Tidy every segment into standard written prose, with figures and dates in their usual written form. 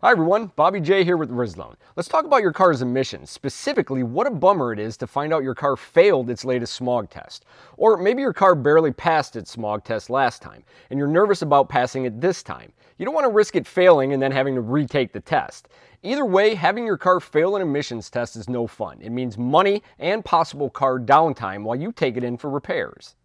Hi everyone, Bobby J here with Rislone. Let's talk about your car's emissions, specifically what a bummer it is to find out your car failed its latest smog test. Or maybe your car barely passed its smog test last time, and you're nervous about passing it this time. You don't want to risk it failing and then having to retake the test. Either way, having your car fail an emissions test is no fun. It means money and possible car downtime while you take it in for repairs.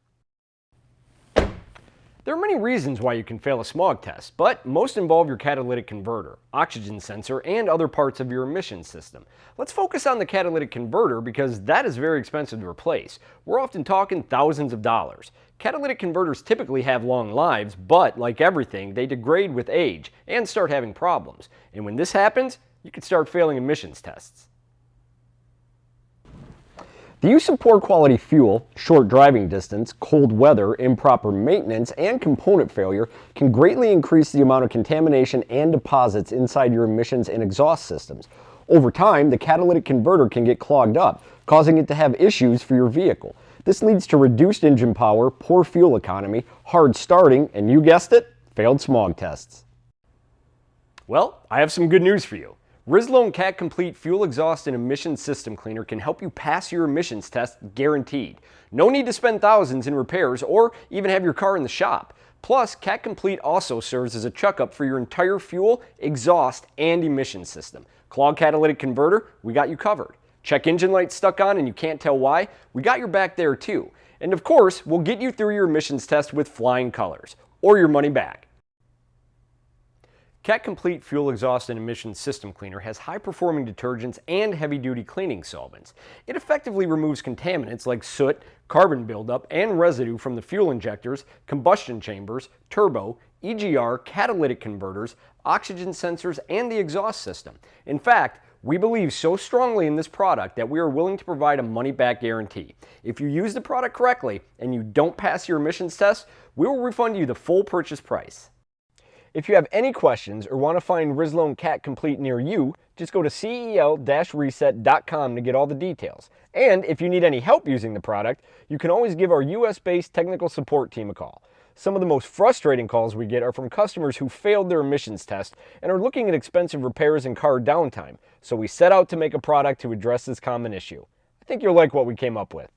There are many reasons why you can fail a smog test, but most involve your catalytic converter, oxygen sensor, and other parts of your emission system. Let's focus on the catalytic converter because that is very expensive to replace. We're often talking thousands of dollars. Catalytic converters typically have long lives, but like everything, they degrade with age and start having problems. And when this happens, you can start failing emissions tests. The use of poor quality fuel, short driving distance, cold weather, improper maintenance, and component failure can greatly increase the amount of contamination and deposits inside your emissions and exhaust systems. Over time, the catalytic converter can get clogged up, causing it to have issues for your vehicle. This leads to reduced engine power, poor fuel economy, hard starting, and you guessed it, failed smog tests. Well, I have some good news for you. Rislone Cat Complete Fuel Exhaust and Emission System Cleaner can help you pass your emissions test guaranteed. No need to spend thousands in repairs or even have your car in the shop. Plus, Cat Complete also serves as a checkup for your entire fuel, exhaust, and emission system. Clogged catalytic converter? We got you covered. Check engine light stuck on and you can't tell why? We got your back there too. And of course, we'll get you through your emissions test with flying colors, or your money back. Cat Complete Fuel Exhaust and Emission System Cleaner has high-performing detergents and heavy-duty cleaning solvents. It effectively removes contaminants like soot, carbon buildup, and residue from the fuel injectors, combustion chambers, turbo, EGR, catalytic converters, oxygen sensors, and the exhaust system. In fact, we believe so strongly in this product that we are willing to provide a money-back guarantee. If you use the product correctly and you don't pass your emissions test, we will refund you the full purchase price. If you have any questions or want to find Rislone Cat Complete near you, just go to cel-reset.com to get all the details. And if you need any help using the product, you can always give our US-based technical support team a call. Some of the most frustrating calls we get are from customers who failed their emissions test and are looking at expensive repairs and car downtime, so we set out to make a product to address this common issue. I think you'll like what we came up with.